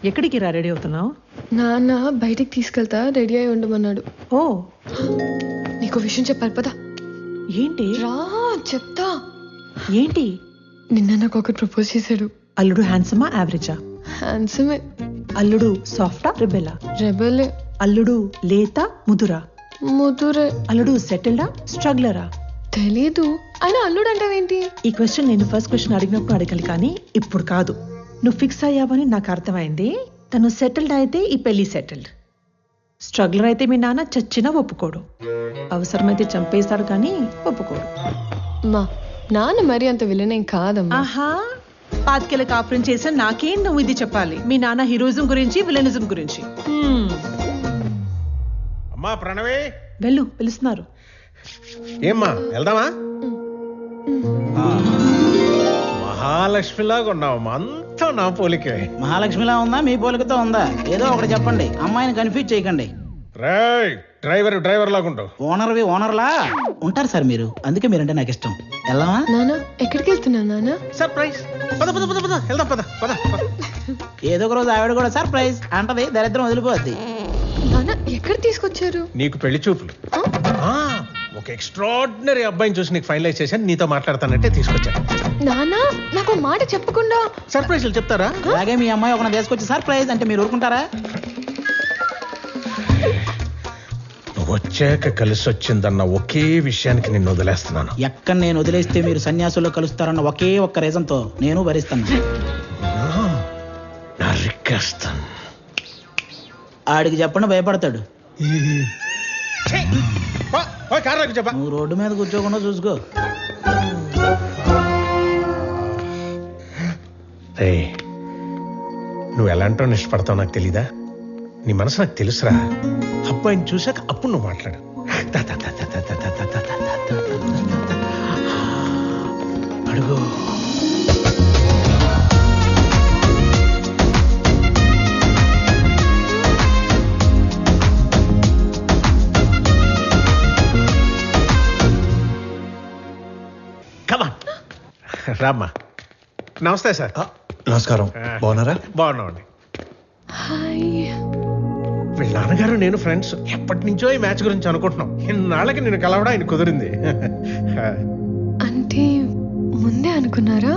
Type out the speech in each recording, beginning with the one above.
ఎక్కడికి రా రెడీ అవుతున్నావు? నాన్న బయటికి తీసుకెళ్తా, రెడీ అయి ఉండమన్నాడు. ఓ, నీకు విషయం చెప్పాలి పదా. ఏంటి? రా చెప్తా. ఏంటి? నిన్న నాకు ఒకటి ప్రపోజ్ చేశాడు. అల్లుడు హ్యాండ్సమా యావరేజా? హ్యాండ్సమే. అల్లుడు సాఫ్టా రెబెలా? రెబలే. అల్లుడు లేత ముదురా? ముదురే. అల్లుడు సెటిల్డా స్ట్రగ్లరా? తెలీదు. అయినా అల్లుడు అంటావేంటి? ఈ క్వశ్చన్ నేను ఫస్ట్ క్వశ్చన్ అడిగినప్పుడు అడగాలి, కానీ ఇప్పుడు కాదు. నువ్వు ఫిక్స్ అయ్యావని నాకు అర్థమైంది. తను సెటిల్డ్ అయితే ఈ పెళ్లి సెటిల్డ్, స్ట్రగ్లర్ అయితే మీ నాన్న చచ్చినా ఒప్పుకోడు, అవసరమైతే చంపేస్తాడు కానీ ఒప్పుకోడు. మా నాన్న మరి అంత విలనేం కాదమ్మా. ఆహా, పాతికేళ్ళ కాపురం చేసా నాకేం నువ్వు ఇది చెప్పాలి? మీ నాన్న హీరోయిజం గురించి విలనిజం గురించి. అమ్మా ప్రణవే, వెళ్ళు, పిలుస్తున్నారు. ఏమ్మా వెళ్దామా? మహాలక్ష్మిలాగా ఉన్నావమ్మా, అంతా నా పోలికే. మహాలక్ష్మిలా ఉందా మీ పోలికతో ఉందా? ఏదో ఒకటి చెప్పండి, అమ్మాయిని కన్ఫ్యూజ్ చేయకండి. డ్రైవర్ లాగా ఉంటావు. ఓనర్లా ఉంటారు సార్ మీరు, అందుకే మీరంటే నాకు ఇష్టం. వెళ్దామా? నాన్న ఎక్కడికి వెళ్తున్నా నాన్న? సర్ప్రైజ్. పద పద పద పద వెళ్దాం, పద పద. ఏదో ఒక రోజు ఆవిడ కూడా సర్ప్రైజ్ అంటది, దరిద్రం వదిలిపోద్ది. నాన్న ఎక్కడ తీసుకొచ్చారు? నీకు పెళ్లి చూపులు. ఒక ఎక్స్ట్రాడినరీ అబ్బాయిని చూసి నీకు ఫైనలైజ్ చేశాను, నీతో మాట్లాడతానంటే తీసుకొచ్చాను. నాన్న నాకు మాట చెప్పకుండా సర్ప్రైజ్లు చెప్తారా? అలాగే మీ అమ్మాయి ఒక తీసుకొచ్చి సర్ప్రైజ్ అంటే మీరు ఊరుకుంటారా? నువ్వు వచ్చాక కలిసి వచ్చిందన్న ఒకే విషయానికి నిన్ను వదిలేస్తున్నాను. ఎక్కడ నేను వదిలేస్తే మీరు సన్యాసుల్లో కలుస్తారన్న ఒకే ఒక్క రీజన్ తో నేను భరిస్తాను. నరికేస్తాను. ఆడికి చెప్పండి, భయపడతాడు. నువ్వు రోడ్డు మీద కూర్చోకుండా చూసుకో. నువ్వు ఎలాంటో ఇష్టపడతావు నాకు తెలీదా? నీ మనసు నాకు తెలుసురా. అబ్బాయిని చూశాక అప్పుడు నువ్వు మాట్లాడు. అడుగు. రామ్మా. నమస్తే సార్. నమస్కారం. బాగున్నారా? బాగున్నామండి. హాయ్. వీళ్ళ నాన్నగారు నేను ఫ్రెండ్స్, ఎప్పటి నుంచో ఈ మ్యాచ్ గురించి అనుకుంటున్నాం. ఇన్నాళ్ళకి నేను కలవడం ఆయన కుదిరింది. అంటే ముందే అనుకున్నారా?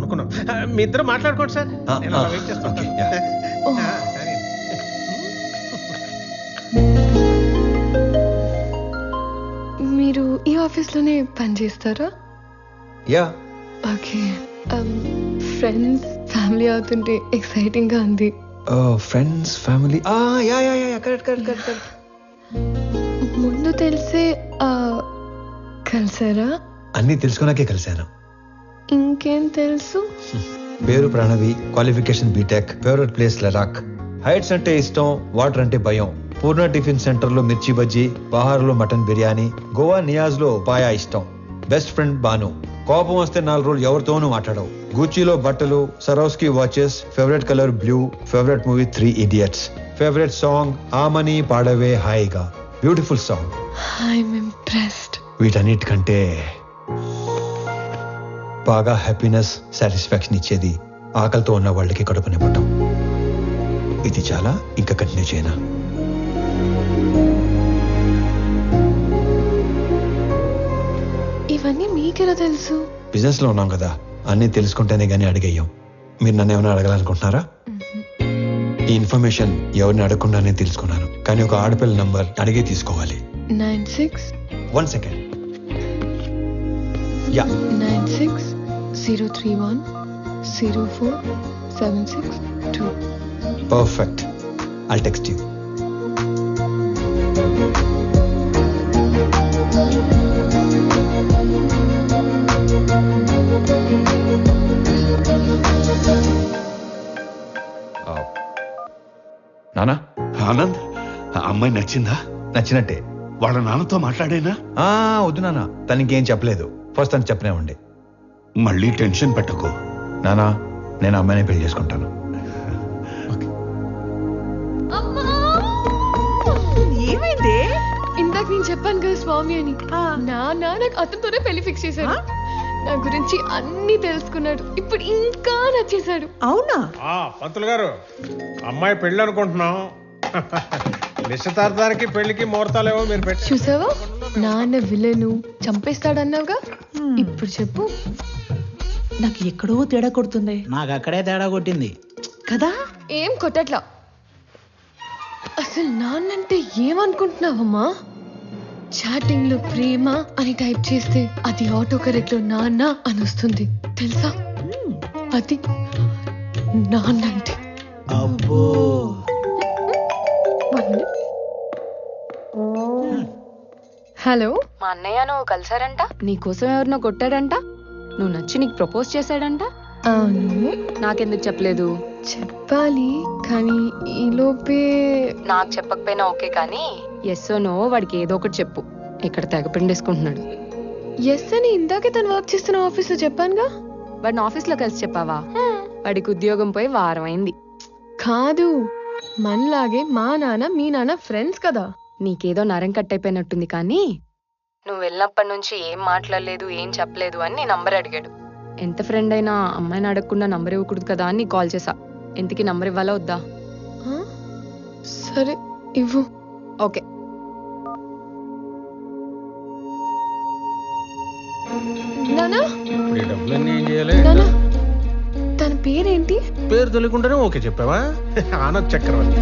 అనుకున్నాం. మీ ఇద్దరు మాట్లాడుకోండి సార్. నేను అలా వెయిట్ చేస్తాను. మీరు ఈ ఆఫీస్ లోనే పని చేస్తారా? యా. ఓకే. ఫ్రెండ్స్ ఫ్యామిలీ అవుతుంటే ఎక్సైటింగ్ గా ఉంది. Friends family. Yeah yeah yeah correct. ముందు తెలిసే కలిసారా? అన్నీ తెలుసుకున్నాకే కలిశాను. ఇంకేం తెలుసు? పేరు Pranavi, qualification BTech, favourite place Ladakh, heights అంటే ఇష్టం, వాటర్ అంటే భయం, పూర్ణ టిఫిన్ సెంటర్ లో మిర్చి బజ్జీ, బహార్ లో మటన్ బిర్యానీ, గోవా నియాజ్ లో పాయా ఇష్టం, బెస్ట్ ఫ్రెండ్ బాను, కోపం వస్తే 4 రోజులు ఎవరితోనూ మాట్లాడవు, గూచీలో బట్టలు, Swarovski watches, favourite colour blue, favourite movie 3 Idiots, favourite song ఆమని పాడవే హాయిగా, బ్యూటిఫుల్ సాంగ్. I'm impressed. వీటన్నిటికంటే బాగా హ్యాపీనెస్, సాటిస్ఫాక్షన్ ఇచ్చేది ఆకలితో ఉన్న వాళ్ళకి కడుపు నింపటం. ఇది చాలా, ఇంకా కంటిన్యూ చేయనా? ఇవన్నీ మీకెలా తెలుసు? బిజినెస్ లో ఉన్నాం కదా, అన్నీ తెలుసుకుంటేనే గానీ అడిగేయం. మీరు నన్ను ఏమైనా అడగాలనుకుంటున్నారా? ఈ ఇన్ఫర్మేషన్ ఎవరిని అడగకుండానే తెలుసుకున్నాను, కానీ ఒక ఆడపిల్ల నంబర్ అడిగే తీసుకోవాలి. 96 1 second. Yeah, 96 031 04 762. Perfect. I'll text you. నానా. ఆనంద్, అమ్మాయి నచ్చిందా? నచ్చినట్టే. వాళ్ళ నాన్నతో మాట్లాడేనా? వద్దు నాన్న, తనకేం చెప్పలేదు. ఫస్ట్ తను చెప్పనే ఉండే. మళ్ళీ టెన్షన్ పెట్టకు నానా, నేను అమ్మాయిని పెళ్లి చేసుకుంటాను. ఏమైంది? ఇందాక నేను చెప్పాను కదా స్వామి అని. నాకు అతనితోనే పెళ్లి ఫిక్స్ చేశాను. నా గురించి అన్ని తెలుసుకున్నాడు. ఇప్పుడు ఇంకా నచ్చేశాడు. అవునా? పంతులు గారు, అమ్మాయి పెళ్ళి అనుకుంటున్నాం. నిశ్చితార్థానికి పెళ్లికి ముహూర్తాలేవో మీరు పెట్టి. చూసావా, నాన్న విలను చంపేస్తాడన్నావుగా. ఇప్పుడు చెప్పు. నాకు ఎక్కడో తేడా కొడుతుంది నాకు అక్కడే తేడా కొట్టింది కదా. ఏం కొట్టట్లా. అసలు నాన్నంటే ఏమనుకుంటున్నావమ్మా? చాటింగ్ లో ప్రేమ అని టైప్ చేస్తే అది ఆటో కరెక్ట్ లో నాన్న అని వస్తుంది తెలుసా? అది నాన్నంటే. అబ్బో. హలో, మా అన్నయ్య నువ్వు కలిసారంట, నీకోసం ఎవరినో కొట్టాడంట, నువ్వు నచ్చి నీకు ప్రపోజ్ చేశాడంట. అవును. నాకెందుకు చెప్పలేదు? చెప్పాలి కానీ ఈలోపే. నాకు చెప్పకపోయినా ఓకే, కానీ ఎస్ నో వాడికి ఏదో ఒకటి చెప్పు. ఇక్కడ తెగ పిండేసుకుంటున్నాడు. ఎస్ అని ఇందాకే తను వర్క్ చేస్తున్న ఆఫీస్ లో చెప్పానుగా. వాడిని ఆఫీస్లో కలిసి చెప్పావా? వాడికి ఉద్యోగం పోయి వారం అయింది. కాదు, మనలాగే మా నాన్న మీ నాన్న ఫ్రెండ్స్ కదా. నీకేదో నరం కట్టయిపోయినట్టుంది, కానీ నువ్వు వెళ్ళినప్పటి నుంచి ఏం మాట్లాడలేదు, ఏం చెప్పలేదు అని నీ నంబర్ అడిగాడు. ఎంత ఫ్రెండ్ అయినా అమ్మాయిని అడగకుండా నంబర్ ఇవ్వకూడదు కదా అని కాల్ చేసా. ఎంతకి నంబర్ ఇవ్వాలా వద్దా? సరే ఇవ్వు. ఓకే. నానా, ఇప్పుడు ఈ డబ్బులన్నీ ఏం చేయాలి? నానా, తన పేరేంటి? పేరు తెలియకుండానే ఓకే చెప్పావా? ఆనంద్ చక్రవర్తి.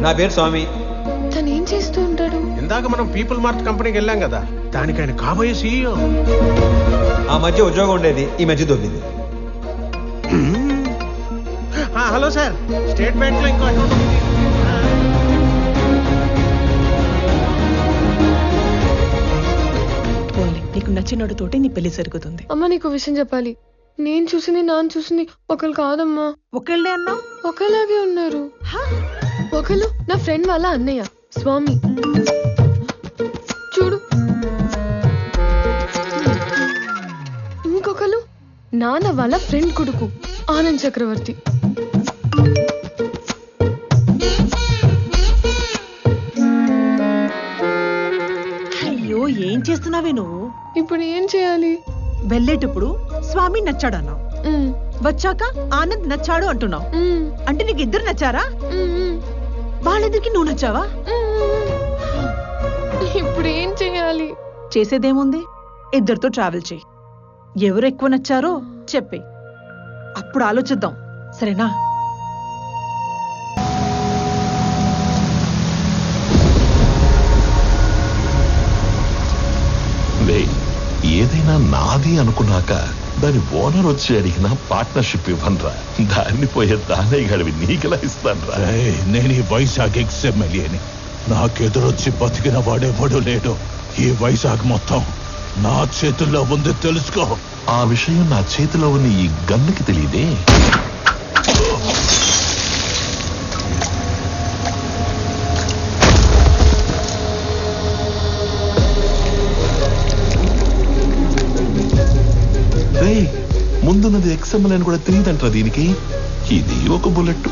నా పేరు స్వామి. తను ఏం చేస్తూ ఉంటాడు? ఇందాక మనం పీపుల్ మార్ట్ కంపెనీకి వెళ్ళాం కదా, దానికి ఆయన కాబోయే సీఈఓ. ఆ మధ్య ఉద్యోగం ఉండేది, ఈ మధ్య దొబ్బింది. హలో సార్, స్టేట్ బ్యాంక్ లో ఇంకో అకౌంట్ ఉంది. నీకు నచ్చినోడు తోటి నీ పెళ్లి జరుగుతుంది. అమ్మ, నీకు విషయం చెప్పాలి. నేను చూసింది నాన్న చూసింది ఒకళ్ళు కాదమ్మా. ఒకళ్ళే అన్నావు. ఒకలాగే ఉన్నారు. ఒకళ్ళు నా ఫ్రెండ్ వాళ్ళ అన్నయ్య స్వామి, చూడు. ఇంకొకళ్ళు నాన్న వాళ్ళ ఫ్రెండ్ కొడుకు ఆనంద్ చక్రవర్తి. అయ్యో, ఏం చేస్తున్నావే నువ్వు? ఇప్పుడు ఏం చేయాలి? వెళ్ళేటప్పుడు స్వామి నచ్చాడన్నావు, వచ్చాక ఆనంద్ నచ్చాడు అంటున్నావు. అంటే నీకు ఇద్దరు నచ్చారా? వాళ్ళిద్దరికి నువ్వు నచ్చావా? ఇప్పుడు ఏం చేయాలి? చేసేదేముంది, ఇద్దరితో ట్రావెల్ చేయి. ఎవరు ఎక్కువ నచ్చారో చెప్పే, అప్పుడు ఆలోచిద్దాం. సరేనా? ఏదైనా నాది అనుకున్నాక దాని ఓనర్ వచ్చి అడిగిన పార్ట్నర్షిప్ ఇవ్వనరా. దాన్ని పోయే దానే గడివి నీకెలా ఇస్తానరా? నేను ఈ వైజాగ్ ఎక్స్ఎమ్మెల్యేని. నాకెదురొచ్చి బతికిన వాడెవడు లేడు. ఈ వైజాగ్ మొత్తం నా చేతుల్లో ఉంది, తెలుసుకో. ఆ విషయం నా చేతిలో ఉన్న ఈ గన్నుకి తెలియదే. ముందున్నది ఎక్స్ఎంఎల్ అని కూడా తెలియదంటారా దీనికి? ఇది ఒక బుల్లెట్.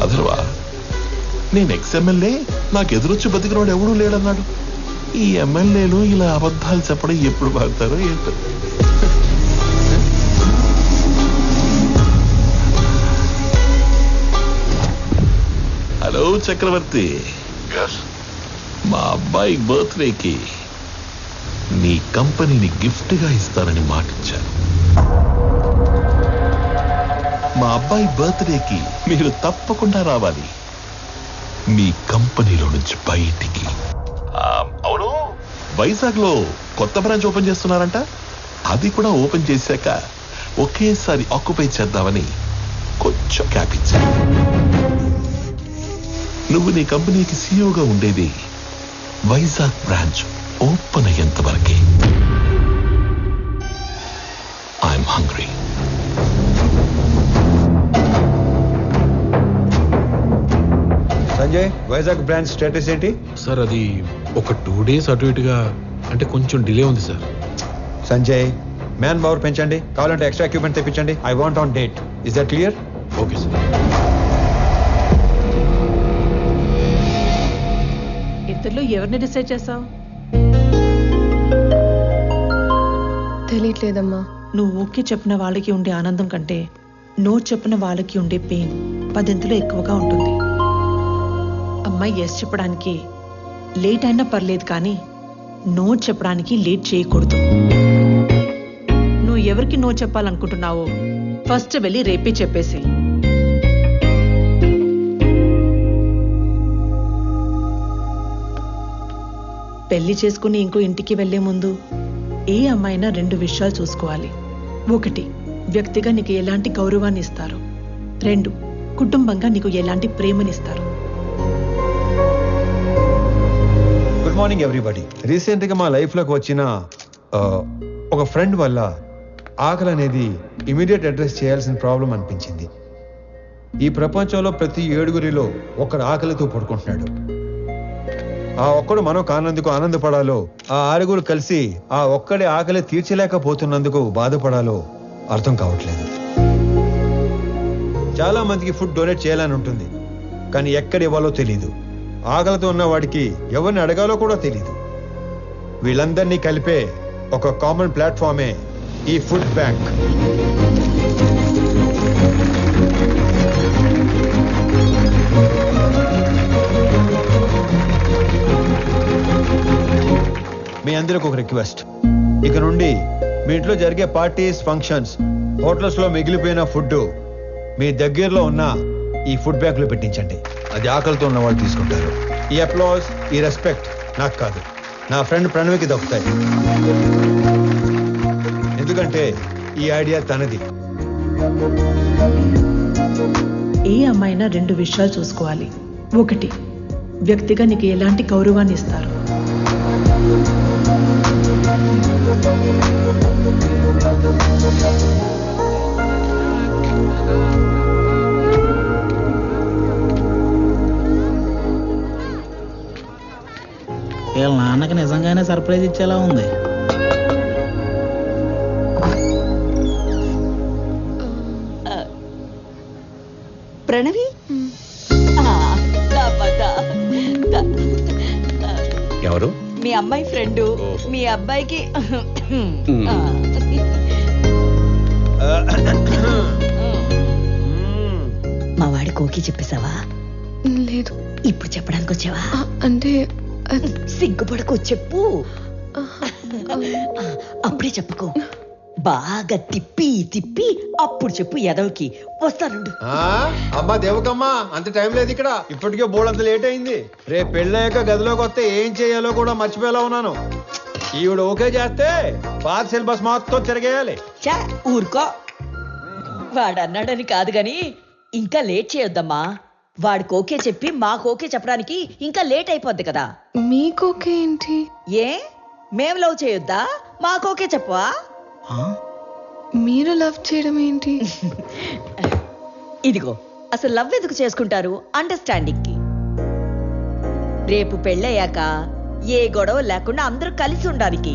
అదర్వా నేను ఎక్స్ఎంఎల్ఏ, నాకు ఎదురొచ్చి బతికినవాడు ఎవడూ లేడన్నాడు. ఈ ఎమ్మెల్యేలు ఇలా అబద్ధాలు చెప్పడం ఎప్పుడు బాగుతారో ఏంటో. హలో చక్రవర్తి, మా అబ్బాయి బర్త్డేకి నీ కంపెనీని గిఫ్ట్ గా ఇస్తానని మాటిచ్చాను. మా అబ్బాయి బర్త్డేకి మీరు తప్పకుండా రావాలి మీ కంపెనీలో నుంచి బయటికి. అవును, వైజాగ్ లో కొత్త బ్రాంచ్ ఓపెన్ చేస్తున్నారంట. అది కూడా ఓపెన్ చేశాక ఒకేసారి ఆక్యుపై చేద్దామని కొంచెం క్యాప్ ఇచ్చాను. నువ్వు నీ కంపెనీకి సీఈఓగా ఉండేది వైజాగ్ బ్రాంచ్ ఓపెన్ అయ్యేంత వరకే. I'm hungry. Sanjay, Vizag branch status ఏంటి? సార్ అది ఒక 2 days అటు ఇటుగా, అంటే కొంచెం డిలే ఉంది సార్. సంజయ్, మ్యాన్ పవర్ పెంచండి, కావాలంటే ఎక్స్ట్రా ఎక్విప్మెంట్ తెప్పించండి. I want on date. Is that clear? Okay sir. ఇద్దరిలో ఎవరిని డిసైడ్ చేసావు? లేదమ్మా. నువ్వు ఓకే చెప్పిన వాళ్ళకి ఉండే ఆనందం కంటే నో చెప్పిన వాళ్ళకి ఉండే పెయిన్ 10 ఎక్కువగా ఉంటుంది. అమ్మాయి ఎస్ చెప్పడానికి లేట్ అయినా పర్లేదు, కానీ నో చెప్పడానికి లేట్ చేయకూడదు. నువ్వు ఎవరికి నో చెప్పాలనుకుంటున్నావో ఫస్ట్ వెళ్ళి రేపే చెప్పేసి. పెళ్లి చేసుకుని ఇంకో ఇంటికి వెళ్లే ముందు ఏ అమ్మాయినా 2 విషయాలు చూసుకోవాలి. 1, వ్యక్తిగా నీకు ఎలాంటి గౌరవాన్ని ఇస్తారు. 2, కుటుంబంగా నీకు ఎలాంటి ప్రేమనిస్తారు. Good morning everybody. రీసెంట్ గా మా లైఫ్ లోకి వచ్చిన ఒక ఫ్రెండ్ వల్ల ఆకలి అనేది ఇమీడియట్ అడ్రస్ చేయాల్సిన ప్రాబ్లం అనిపించింది. ఈ ప్రపంచంలో ప్రతి 7గురిలో ఒకడు ఆకలితో పడుకుంటున్నాడు. ఆ ఒక్కడు మనం కానందుకు ఆనందపడాలో, ఆ 6గురు కలిసి ఆ ఒక్కడి ఆకలి తీర్చలేకపోతున్నందుకు బాధపడాలో అర్థం కావట్లేదు. చాలా మందికి ఫుడ్ డొనేట్ చేయాలని ఉంటుంది, కానీ ఎక్కడ ఇవ్వాలో తెలీదు. ఆకలితో ఉన్న వాడికి ఎవరిని అడగాలో కూడా తెలీదు. వీళ్ళందరినీ కలిపే ఒక కామన్ ప్లాట్ఫామే ఈ ఫుడ్ బ్యాంక్. మీ అందరికి ఒక రిక్వెస్ట్, ఇక నుండి మీ ఇంట్లో జరిగే పార్టీస్, ఫంక్షన్స్, హోటల్స్ లో మిగిలిపోయిన ఫుడ్ మీ దగ్గరలో ఉన్న ఈ ఫుడ్ బ్యాంక్ లో పెట్టించండి. అది ఆకలితో ఉన్న వాళ్ళు తీసుకుంటారు. ఈ అప్లాజ్, ఈ రెస్పెక్ట్ నాకు కాదు, నా ఫ్రెండ్ ప్రణవికి దక్కుతాయి. ఎందుకంటే ఈ ఐడియా తనది. ఏ అమ్మాయినా 2 విషయాలు చూసుకోవాలి. 1, వ్యక్తిగా నీకు ఎలాంటి గౌరవాన్ని ఇస్తారు. వీళ్ళ నాన్నకి నిజంగానే సర్ప్రైజ్ ఇచ్చేలా ఉంది. ప్రణవి, ఎవరు? మీ అమ్మాయి ఫ్రెండు. మీ అబ్బాయికి మా వాడి కోకి చెప్పేశావా? లేదు. ఇప్పుడు చెప్పడానికి వచ్చావా? అంటే సిగ్గుపడకు, చెప్పు. అప్పుడే చెప్పుకో, బాగా తిప్పి తిప్పి అప్పుడు చెప్పు. ఎదవకి వస్తానుండు. అమ్మా దేవకమ్మా, అంత టైం లేదు ఇక్కడ. ఇప్పటికే బోర్డు లేట్ అయింది. రేపు పెళ్ళాక గదిలోకి వస్తే ఏం చేయాలో కూడా మర్చిపోయేలా ఉన్నాను. ఈవిడ ఓకే చేస్తే పాత సిలబస్ మొత్తం తిరగేయాలి. చా ఊరుకో. వాడన్నాడని కాదు గాని ఇంకా లేట్ చేయొద్దమ్మా. వాడికి ఓకే చెప్పి మాకు ఓకే చెప్పడానికి ఇంకా లేట్ అయిపోద్ది కదా. మీకోకే ఏంటి? ఏ మేం లవ్ చేయొద్దా? మాకు ఓకే చెప్పవా? మీరు లవ్ చేయడం ఏంటి? ఇదిగో, అసలు లవ్ ఎందుకు చేసుకుంటారు? అండర్స్టాండింగ్ కి. రేపు పెళ్ళయ్యాక ఏ గొడవ లేకుండా అందరూ కలిసి ఉండడానికి.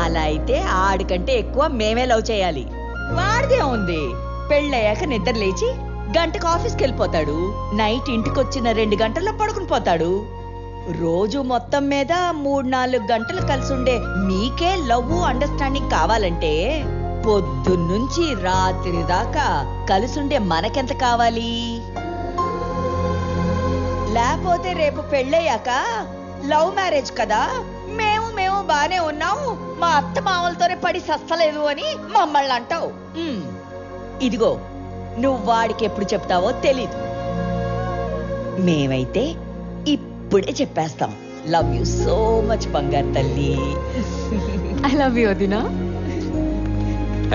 అలా అయితే ఆడికంటే ఎక్కువ మేమే లవ్ చేయాలి. వాడిదే ఉంది. పెళ్ళయ్యాక నిద్ర లేచి గంటకు ఆఫీస్కి వెళ్ళిపోతాడు. నైట్ ఇంటికొచ్చిన 2 గంటల్లో పడుకుని పోతాడు. రోజు మొత్తం మీద 3-4 గంటలు కలిసి ఉండే మీకే లవ్ అండర్స్టాండింగ్ కావాలంటే పొద్దున్నుంచి రాత్రి దాకా కలిసుండే మనకెంత కావాలి? లేకపోతే రేపు పెళ్ళయ్యాక లవ్ మ్యారేజ్ కదా, మేము బానే ఉన్నాము, మా అత్త మామలతోనే పడి సస్తలేదు అని మమ్మల్ని అంటావు. ఇదిగో, నువ్వు వాడికి ఎప్పుడు చెప్తావో తెలీదు. మేమైతే ఇప్పుడే చెప్పేస్తాం. లవ్ యూ సో మచ్ బంగారు తల్లి. ఐ లవ్ యూ వదినా.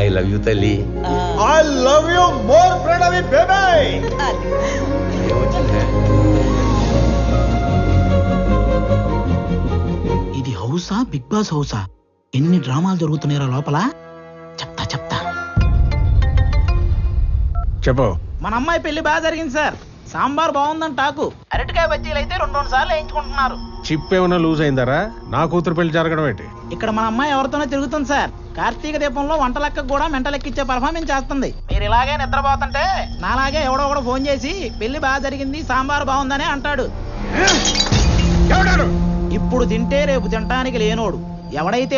ఐ లవ్ యూ తల్లి. I love you more Pranavi baby. ఇది హౌసా, బిగ్ బాస్ హౌసా? ఎన్ని డ్రామాలు జరుగుతున్నాయో లోపల. చెప్తా చెప్పు. మన అమ్మాయి పెళ్లి బాగా జరిగింది సార్. సాంబార్ బాగుందని టాకు. అరటికాయ బజ్జీలు అయితే 2 సార్లు వేయించుకుంటున్నారు. చిప్ ఏమైనా లూజ్ అయిందరా? నా కూతురు పెళ్లి జరగడం ఏంటి? ఇక్కడ మన అమ్మాయి ఎవరితోనే తిరుగుతుంది సార్. కార్తీక దీపంలో వంట లెక్క కూడా మెంట లెక్కిచ్చే పర్ఫార్మెన్స్ చేస్తుంది. మీరు ఇలాగే నిద్రపోతుంటే నాలాగే ఎవడో ఒకడు ఫోన్ చేసి పెళ్లి బాగా జరిగింది, సాంబార్ బాగుందనే అంటాడు. ఇప్పుడు తింటే రేపు తినటానికి లేనోడు ఎవడైతే